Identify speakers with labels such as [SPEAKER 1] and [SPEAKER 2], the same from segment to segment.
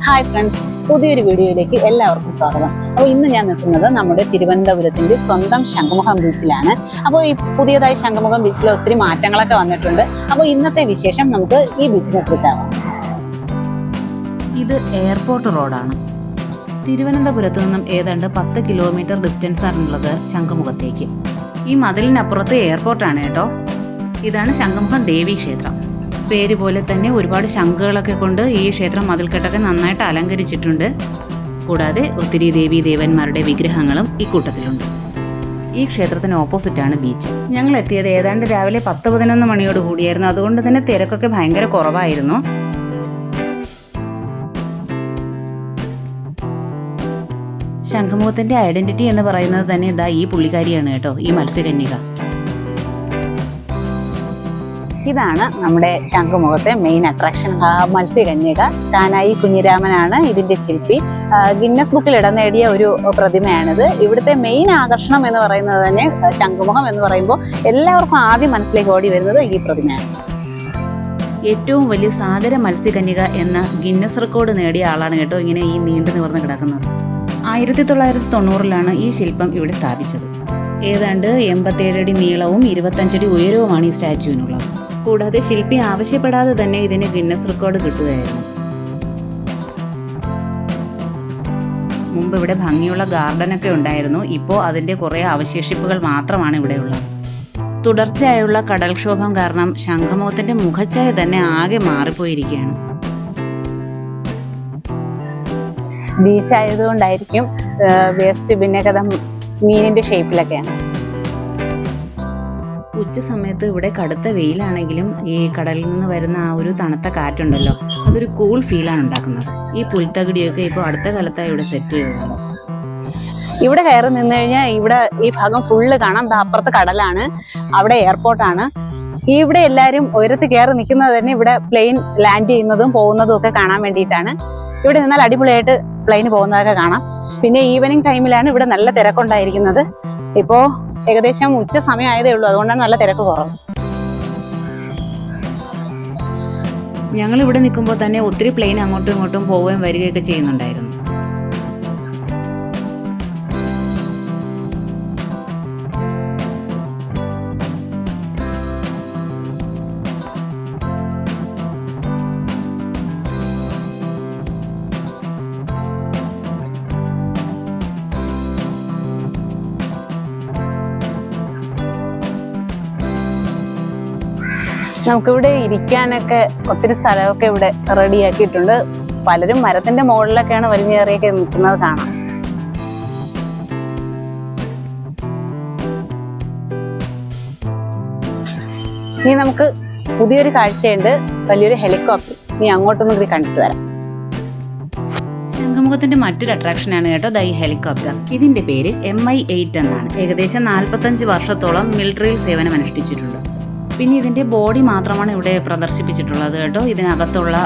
[SPEAKER 1] Hi friends, പുതിയൊരു വീഡിയോയിലേക്ക് എല്ലാവർക്കും സ്വാഗതം. അപ്പോൾ ഇന്ന് ഞാൻ നിൽക്കുന്നത് നമ്മുടെ തിരുവനന്തപുരത്തിൻ്റെ സ്വന്തം ശംഖുമുഖം ബീച്ചിലാണ്. അപ്പോൾ ഈ പുതിയതായി ശംഖുമുഖം ബീച്ചിൽ ഒത്തിരി മാറ്റങ്ങളൊക്കെ വന്നിട്ടുണ്ട്. അപ്പോൾ ഇന്നത്തെ വിശേഷം നമുക്ക് ഈ ബീച്ചിനെ കുറിച്ചാവാം.
[SPEAKER 2] ഇത് എയർപോർട്ട് റോഡാണ്. തിരുവനന്തപുരത്ത് നിന്നും ഏതാണ്ട് 10 കിലോമീറ്റർ ഡിസ്റ്റൻസ് ആണുള്ളത് ശംഖുമുഖത്തേക്ക്. ഈ മതിലിനപ്പുറത്ത് എയർപോർട്ടാണ് കേട്ടോ. ഇതാണ് ശംഖുമുഖം ദേവി ക്ഷേത്രം. പേര് പോലെ തന്നെ ഒരുപാട് ശംഖുകളൊക്കെ കൊണ്ട് ഈ ക്ഷേത്രം മതിൽക്കെട്ടൊക്കെ നന്നായിട്ട് അലങ്കരിച്ചിട്ടുണ്ട്. കൂടാതെ ഒത്തിരി ദേവീ ദേവന്മാരുടെ വിഗ്രഹങ്ങളും ഈ കൂട്ടത്തിലുണ്ട്. ഈ ക്ഷേത്രത്തിന് ഓപ്പോസിറ്റാണ് ബീച്ച്. ഞങ്ങൾ എത്തിയത് ഏതാണ്ട് രാവിലെ 10-11 മണിയോട് കൂടിയായിരുന്നു. അതുകൊണ്ട് തന്നെ തിരക്കൊക്കെ ഭയങ്കര കുറവായിരുന്നു. ശംഖുമുഖത്തിന്റെ ഐഡന്റിറ്റി എന്ന് പറയുന്നത് തന്നെ ഇതാ ഈ പുള്ളിക്കാരിയാണ് കേട്ടോ, ഈ മത്സ്യകന്യക.
[SPEAKER 1] ഇതാണ് നമ്മുടെ ശംഖുമുഖത്തെ മെയിൻ അട്രാക്ഷൻ, മത്സ്യകന്യക. കാനായി കുഞ്ഞിരാമനാണ് ഇതിന്റെ ശില്പി. ഗിന്നസ് ബുക്കിൽ ഇടം നേടിയ ഒരു പ്രതിമയാണിത്. ഇവിടുത്തെ മെയിൻ ആകർഷണം എന്ന് പറയുന്നത് തന്നെ ശംഖുമുഖം എന്ന് പറയുമ്പോൾ എല്ലാവർക്കും ആദ്യം മനസ്സിലേക്ക് ഓടി വരുന്നത് ഈ പ്രതിമയാണ്.
[SPEAKER 2] ഏറ്റവും വലിയ സാഗര മത്സ്യകന്യക എന്ന ഗിന്നസ് റെക്കോർഡ് നേടിയ ആളാണ് കേട്ടോ ഇങ്ങനെ ഈ നീണ്ടു നിവർന്ന് കിടക്കുന്നത്. 1990-ലാണ് ഈ ശില്പം ഇവിടെ സ്ഥാപിച്ചത്. ഏതാണ്ട് 87 അടി നീളവും 25 അടി ഉയരവുമാണ് ഈ സ്റ്റാച്യുവിനുള്ളത്. കൂടാതെ ശില്പി ആവശ്യപ്പെടാതെ തന്നെ ഇതിന് ഗിന്നസ് റെക്കോർഡ് കിട്ടുകയായിരുന്നു. മുമ്പ് ഇവിടെ ഭംഗിയുള്ള ഗാർഡനൊക്കെ ഉണ്ടായിരുന്നു. ഇപ്പോൾ അതിൻ്റെ കുറേ അവശേഷിപ്പുകൾ മാത്രമാണ് ഇവിടെയുള്ളത്. തുടർച്ചയായുള്ള കടൽക്ഷോഭം കാരണം ശംഖുമുഖത്തിന്റെ മുഖച്ഛായ തന്നെ ആകെ മാറിപ്പോയിരിക്കുകയാണ്.
[SPEAKER 1] ബീച്ച് ആയതുകൊണ്ടായിരിക്കും വേസ്റ്റ് ബിന്നൊക്കെ മീനിന്റെ ഷേപ്പിലൊക്കെയാണ്.
[SPEAKER 2] ഉച്ച സമയത്ത് ഇവിടെ കടുത്ത വെയിലാണെങ്കിലും ഈ കടലിൽ നിന്ന് വരുന്ന ആ ഒരു തണുത്ത കാറ്റുണ്ടല്ലോ, അതൊരു കൂൾ ഫീലാണ് ഉണ്ടാക്കുന്നത്. ഈ പുൽത്തകിടിയൊക്കെ ഇപ്പോൾ അടുത്ത കാലത്തായി ഇവിടെ സെറ്റ് ചെയ്തതാണ്.
[SPEAKER 1] ഇവിടെ കയറി നിന്ന് കഴിഞ്ഞാൽ ഇവിടെ ഈ ഭാഗം ഫുള്ള് കാണാം. അപ്പുറത്ത് കടലാണ്, അവിടെ എയർപോർട്ടാണ്. ഇവിടെ എല്ലാവരും ഉയരത്ത് കയറി നിൽക്കുന്നത് തന്നെ ഇവിടെ പ്ലെയിൻ ലാൻഡ് ചെയ്യുന്നതും പോകുന്നതും ഒക്കെ കാണാൻ വേണ്ടിയിട്ടാണ്. ഇവിടെ നിന്നാൽ അടിപൊളിയായിട്ട് പ്ലെയിന് പോകുന്നതൊക്കെ കാണാം. പിന്നെ ഈവനിങ് ടൈമിലാണ് ഇവിടെ നല്ല തിരക്കുണ്ടായിരിക്കുന്നത്. ഇപ്പോൾ ഏകദേശം ഉച്ച സമയം ആയതേ ഉള്ളൂ, അതുകൊണ്ടാണ് നല്ല തിരക്ക് കുറവ്.
[SPEAKER 2] ഞങ്ങൾ ഇവിടെ നിൽക്കുമ്പോൾ തന്നെ ഒത്തിരി പ്ലെയിൻ അങ്ങോട്ടും ഇങ്ങോട്ടും പോവുകയും വരികയൊക്കെ ചെയ്യുന്നുണ്ടായിരുന്നു.
[SPEAKER 1] നമുക്കിവിടെ ഇരിക്കാനൊക്കെ ഒത്തിരി സ്ഥലമൊക്കെ ഇവിടെ റെഡിയാക്കിയിട്ടുണ്ട്. പലരും മരത്തിന്റെ മുകളിലൊക്കെയാണ് വലിഞ്ഞേറിയൊക്കെ നിൽക്കുന്നത് കാണാം. ഇനി നമുക്ക് പുതിയൊരു കാഴ്ചയുണ്ട്, വലിയൊരു ഹെലികോപ്റ്റർ. ഇനി അങ്ങോട്ടൊന്നും കൂടി കണ്ടിട്ട് വരാം.
[SPEAKER 2] ശംഖുമുഖത്തിന്റെ മറ്റൊരു അട്രാക്ഷനാണ് കേട്ടോ ഈ ഹെലികോപ്റ്റർ. ഇതിന്റെ പേര് MI-8 എന്നാണ്. ഏകദേശം 45 വർഷത്തോളം മിലിറ്ററിയിൽ സേവനം അനുഷ്ഠിച്ചിട്ടുണ്ട്. പിന്നെ ഇതിൻ്റെ ബോഡി മാത്രമാണ് ഇവിടെ പ്രദർശിപ്പിച്ചിട്ടുള്ളത് കേട്ടോ. ഇതിനകത്തുള്ള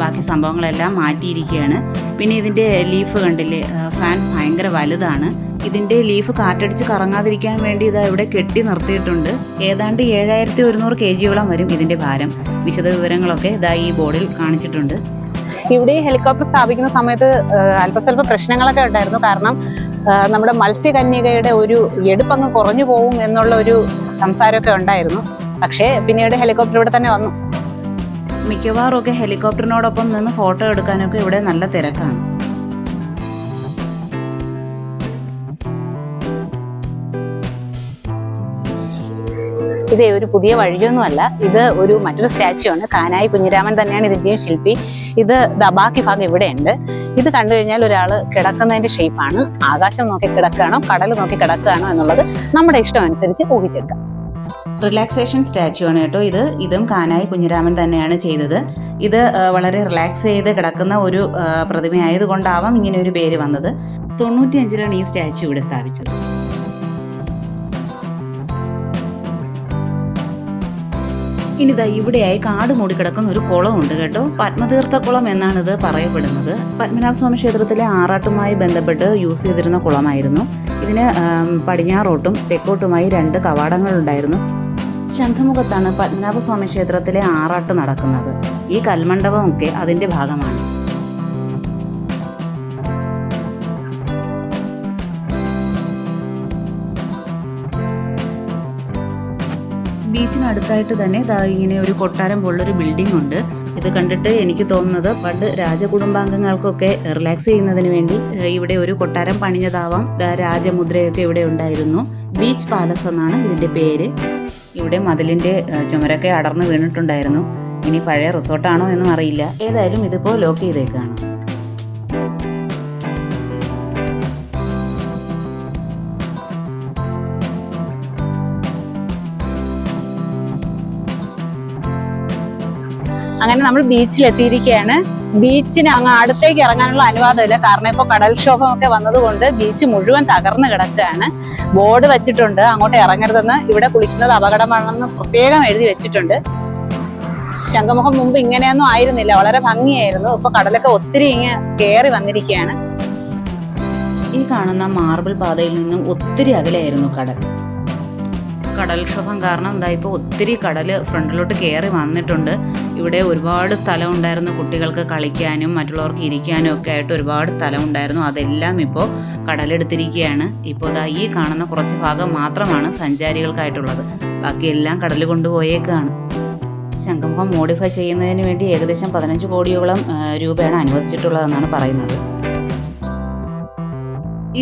[SPEAKER 2] ബാക്കി സംഭവങ്ങളെല്ലാം മാറ്റിയിരിക്കുകയാണ്. പിന്നെ ഇതിൻ്റെ ലീഫ് കണ്ടില്ലേ, ഫാൻ ഭയങ്കര വലുതാണ്. ഇതിൻ്റെ ലീഫ് കാറ്റടിച്ച് കറങ്ങാതിരിക്കാൻ വേണ്ടി ഇതാ ഇവിടെ കെട്ടി നിർത്തിയിട്ടുണ്ട്. ഏതാണ്ട് 7100 kg വരും ഇതിൻ്റെ ഭാരം. വിശദ വിവരങ്ങളൊക്കെ ഇതാ ഈ ബോർഡിൽ കാണിച്ചിട്ടുണ്ട്.
[SPEAKER 1] ഇവിടെ ഈ ഹെലികോപ്റ്റർ സ്ഥാപിക്കുന്ന സമയത്ത് അല്പസ്വല്പ പ്രശ്നങ്ങളൊക്കെ ഉണ്ടായിരുന്നു. കാരണം നമ്മുടെ മത്സ്യകന്യകയുടെ ഒരു എടുപ്പങ്ങ് കുറഞ്ഞു പോകും എന്നുള്ള ഒരു സംസാരമൊക്കെ ഉണ്ടായിരുന്നു. പക്ഷേ പിന്നീട് ഹെലികോപ്റ്റർ ഇവിടെ തന്നെ വന്നു.
[SPEAKER 2] മിക്കവാറും ഒക്കെ ഹെലികോപ്റ്ററിനോടൊപ്പം നിന്ന് ഫോട്ടോ എടുക്കാനൊക്കെ ഇവിടെ നല്ല തിരക്കാണ്.
[SPEAKER 1] ഇതേ ഒരു പുതിയ വഴിയൊന്നുമല്ല, ഇത് ഒരു മറ്റൊരു സ്റ്റാച്യു ആണ്. കാനായി കുഞ്ഞിരാമൻ തന്നെയാണ് ഇതിന്റെയും ശില്പി. ഇത് ബാക്കി ഭാഗം ഇവിടെയുണ്ട്. ഇത് കണ്ടു കഴിഞ്ഞാൽ ഒരാൾ കിടക്കുന്നതിന്റെ ഷേപ്പാണ്. ആകാശം നോക്കി കിടക്കുകയാണോ കടൽ നോക്കി കിടക്കുകയാണോ എന്നുള്ളത് നമ്മുടെ ഇഷ്ടം അനുസരിച്ച് ഊഹിച്ചെടുക്കാം.
[SPEAKER 2] റിലാക്സേഷൻ സ്റ്റാച്യു ആണ് കേട്ടോ ഇതും കാനായി കുഞ്ഞിരാമൻ തന്നെയാണ് ചെയ്തത്. ഇത് വളരെ റിലാക്സ് ചെയ്ത് കിടക്കുന്ന ഒരു പ്രതിമയായതുകൊണ്ടാവാം ഇങ്ങനെ ഒരു പേര് വന്നത്. 95-ലാണ് ഈ സ്റ്റാച്യു ഇവിടെ സ്ഥാപിച്ചത്. ഇനിതാ ഇവിടെയായി കാട് മൂടിക്കിടക്കുന്ന ഒരു കുളമുണ്ട് കേട്ടോ. പത്മതീർത്ഥക്കുളം എന്നാണ് ഇത് പറയപ്പെടുന്നത്. പത്മനാഭസ്വാമി ക്ഷേത്രത്തിലെ ആറാട്ടുമായി ബന്ധപ്പെട്ട് യൂസ് ചെയ്തിരുന്ന കുളമായിരുന്നു. ഇതിന് പടിഞ്ഞാറോട്ടും തെക്കോട്ടുമായി 2 കവാടങ്ങളുണ്ടായിരുന്നു. ശംഖുമുഖത്താണ് പത്മനാഭസ്വാമി ക്ഷേത്രത്തിലെ ആറാട്ട് നടക്കുന്നത്. ഈ കൽമണ്ഡപമൊക്കെ അതിൻ്റെ ഭാഗമാണ്. ബീച്ചിനടുത്തായിട്ട് തന്നെ ഇങ്ങനെ ഒരു കൊട്ടാരം പോലുള്ളൊരു ബിൽഡിംഗ് ഉണ്ട്. ഇത് കണ്ടിട്ട് എനിക്ക് തോന്നുന്നത് പണ്ട് രാജകുടുംബാംഗങ്ങൾക്കൊക്കെ റിലാക്സ് ചെയ്യുന്നതിന് വേണ്ടി ഇവിടെ ഒരു കൊട്ടാരം പണിഞ്ഞതാവാം. രാജമുദ്രയൊക്കെ ഇവിടെ ഉണ്ടായിരുന്നു. ബീച്ച് പാലസ് എന്നാണ് ഇതിന്റെ പേര്. ഇവിടെ മതിലിന്റെ ചുമരൊക്കെ അടർന്നു വീണിട്ടുണ്ടായിരുന്നു. ഇനി പഴയ റിസോർട്ടാണോ എന്നും അറിയില്ല. ഏതായാലും ഇതിപ്പോ ലോക്ക് ചെയ്തേക്കാണ്.
[SPEAKER 1] അങ്ങനെ നമ്മൾ ബീച്ചിലെത്തിയിരിക്കുകയാണ്. ബീച്ചിന് അങ്ങ് അടുത്തേക്ക് ഇറങ്ങാനുള്ള അനുവാദമില്ല. കാരണം ഇപ്പോൾ കടൽക്ഷോഭമൊക്കെ വന്നതുകൊണ്ട് ബീച്ച് മുഴുവൻ തകർന്നു കിടക്കുകയാണ്. ബോർഡ് വെച്ചിട്ടുണ്ട്, അങ്ങോട്ട് ഇറങ്ങരുതെന്ന്. ഇവിടെ കുളിക്കുന്നത് അപകടമാണെന്ന് പ്രത്യേകം എഴുതി വെച്ചിട്ടുണ്ട്. ശംഖുമുഖം മുമ്പ് ഇങ്ങനെയൊന്നും ആയിരുന്നില്ല, വളരെ ഭംഗിയായിരുന്നു. ഇപ്പൊ കടലൊക്കെ ഒത്തിരി കയറി വന്നിരിക്കുകയാണ്.
[SPEAKER 2] ഈ കാണുന്ന മാർബിൾ പാതയിൽ നിന്നും ഒത്തിരി അകലെയായിരുന്നു കടൽ. കടൽക്ഷോഭം കാരണം ഇപ്പോൾ ഒത്തിരി കടൽ ഫ്രണ്ടിലോട്ട് കയറി വന്നിട്ടുണ്ട്. ഇവിടെ ഒരുപാട് സ്ഥലം ഉണ്ടായിരുന്നു, കുട്ടികൾക്ക് കളിക്കാനും മറ്റുള്ളവർക്ക് ഇരിക്കാനും ഒക്കെ ആയിട്ട് ഒരുപാട് സ്ഥലം ഉണ്ടായിരുന്നു. അതെല്ലാം ഇപ്പോൾ കടലെടുത്തിരിക്കുകയാണ്. ഇപ്പോൾ ഈ കാണുന്ന കുറച്ച് ഭാഗം മാത്രമാണ് സഞ്ചാരികൾക്കായിട്ടുള്ളത്. ബാക്കിയെല്ലാം കടൽ കൊണ്ടുപോയേക്കാണ്. ശംഖുമുഖം മോഡിഫൈ ചെയ്യുന്നതിന് വേണ്ടി ഏകദേശം 15 കോടിയോളം രൂപയാണ് അനുവദിച്ചിട്ടുള്ളതെന്നാണ് പറയുന്നത്.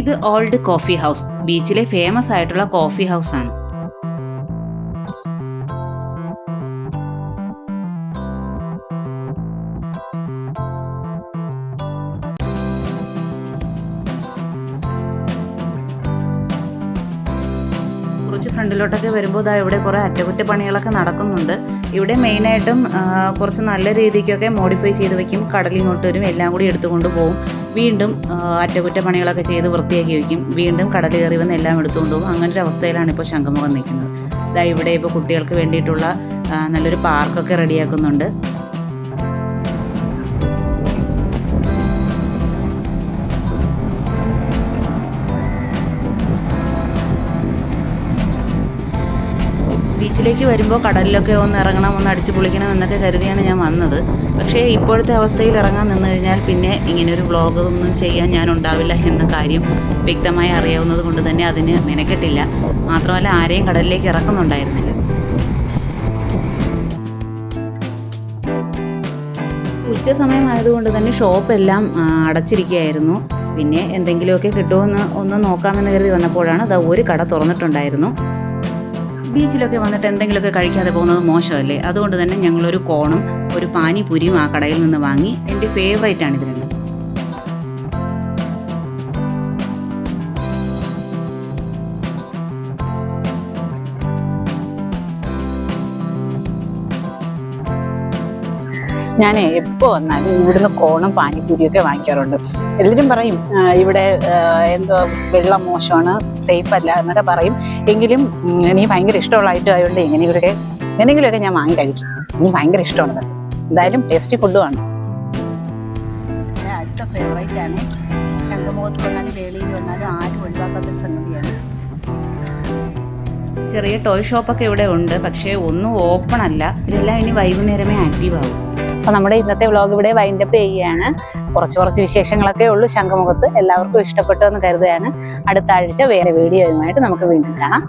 [SPEAKER 2] ഇത് ഓൾഡ് കോഫി ഹൗസ്, ബീച്ചിലെ ഫേമസ് ആയിട്ടുള്ള കോഫി ഹൗസ് ആണ്. കുറച്ച് ഫ്രണ്ടിലോട്ടൊക്കെ വരുമ്പോൾ ഇവിടെ കുറേ അറ്റകുറ്റപ്പണികളൊക്കെ നടക്കുന്നുണ്ട്. ഇവിടെ മെയിനായിട്ടും കുറച്ച് നല്ല രീതിക്കൊക്കെ മോഡിഫൈ ചെയ്ത് വെക്കും. കടലിങ്ങോട്ട് വരും, എല്ലാം കൂടി എടുത്തുകൊണ്ട് പോകും. വീണ്ടും അറ്റകുറ്റപ്പണികളൊക്കെ ചെയ്ത് വൃത്തിയാക്കി വയ്ക്കും. വീണ്ടും കടൽ കയറി വന്ന് എല്ലാം എടുത്തുകൊണ്ട് പോകും. അങ്ങനൊരു അവസ്ഥയിലാണ് ഇപ്പോൾ ശംഖുമുഖം നിൽക്കുന്നത്. ഇവിടെ ഇപ്പോൾ കുട്ടികൾക്ക് വേണ്ടിയിട്ടുള്ള നല്ലൊരു പാർക്കൊക്കെ റെഡിയാക്കുന്നുണ്ട്. ബീച്ചിലേക്ക് വരുമ്പോൾ കടലിലൊക്കെ ഒന്ന് ഇറങ്ങണം, ഒന്ന് അടിച്ചു പൊളിക്കണം എന്നൊക്കെ കരുതിയാണ് ഞാൻ വന്നത്. പക്ഷേ ഇപ്പോഴത്തെ അവസ്ഥയിൽ ഇറങ്ങാൻ നിന്ന് കഴിഞ്ഞാൽ പിന്നെ ഇങ്ങനൊരു വ്ളോഗ് ഒന്നും ചെയ്യാൻ ഞാൻ ഉണ്ടാവില്ല എന്ന കാര്യം വ്യക്തമായി അറിയാവുന്നത് കൊണ്ട് തന്നെ അതിന് മെനക്കെട്ടില്ല. മാത്രമല്ല ആരെയും കടലിലേക്ക് ഇറക്കുന്നുണ്ടായിരുന്നില്ല. ഉച്ച സമയമായതുകൊണ്ട് തന്നെ ഷോപ്പെല്ലാം അടച്ചിരിക്കുകയായിരുന്നു. പിന്നെ എന്തെങ്കിലുമൊക്കെ കിട്ടുമെന്ന് ഒന്ന് നോക്കാമെന്ന് കരുതി വന്നപ്പോഴാണ് ഒരു കട തുറന്നിട്ടുണ്ടായിരുന്നു. ബീച്ചിലൊക്കെ വന്നിട്ട് എന്തെങ്കിലുമൊക്കെ കഴിക്കാതെ പോകുന്നത് മോശമല്ലേ? അതുകൊണ്ട് തന്നെ ഞങ്ങളൊരു കോണും ഒരു പാനിപൂരിയും ആ കടയിൽ നിന്ന് വാങ്ങി. എൻ്റെ ഫേവറേറ്റ് ആണ് ഇത് രണ്ടും.
[SPEAKER 1] ഞാൻ എപ്പോൾ വന്നാലും ഇവിടുന്ന് കോണും പാനിപ്പൂരിയൊക്കെ വാങ്ങിക്കാറുണ്ട്. എല്ലാവരും പറയും ഇവിടെ എന്തോ വെള്ളം മോശമാണ്, സേഫ് അല്ല എന്നൊക്കെ പറയും. എങ്കിലും എനിക്ക് ഭയങ്കര ഇഷ്ടമുള്ള ഐറ്റം ആയതുകൊണ്ട് എങ്ങനെയെങ്കിലുമൊക്കെ ഞാൻ വാങ്ങി കഴിക്കും. എനിക്ക് ഭയങ്കര ഇഷ്ടമാണ്. എന്തായാലും ടേസ്റ്റി ഫുഡുമാണ്. അടുത്ത ഫേവറേറ്റ് ആണ്. ശംഖുമുഖത്ത് വന്നാലും വേളിയിൽ വന്നാലും ആരും ഒഴിവാക്കാത്തൊരു സംഗതിയാണ്.
[SPEAKER 2] ചെറിയ ടോയ് ഷോപ്പൊക്കെ ഇവിടെ ഉണ്ട്, പക്ഷേ ഒന്നും ഓപ്പൺ അല്ല. ഇതെല്ലാം ഇനി വൈകുന്നേരമേ ആക്റ്റീവ് ആവും.
[SPEAKER 1] അപ്പോൾ നമ്മുടെ ഇന്നത്തെ വ്ളോഗ് ഇവിടെ വൈൻഡപ്പ് ചെയ്യുകയാണ്. കുറച്ച് വിശേഷങ്ങളൊക്കെ ഉള്ളൂ ശംഖുമുഖത്ത്. എല്ലാവർക്കും ഇഷ്ടപ്പെട്ടു എന്ന് കരുതുകയാണ്. അടുത്ത ആഴ്ച വേറെ വീഡിയോയുമായിട്ട് നമുക്ക് വീണ്ടും കാണാം.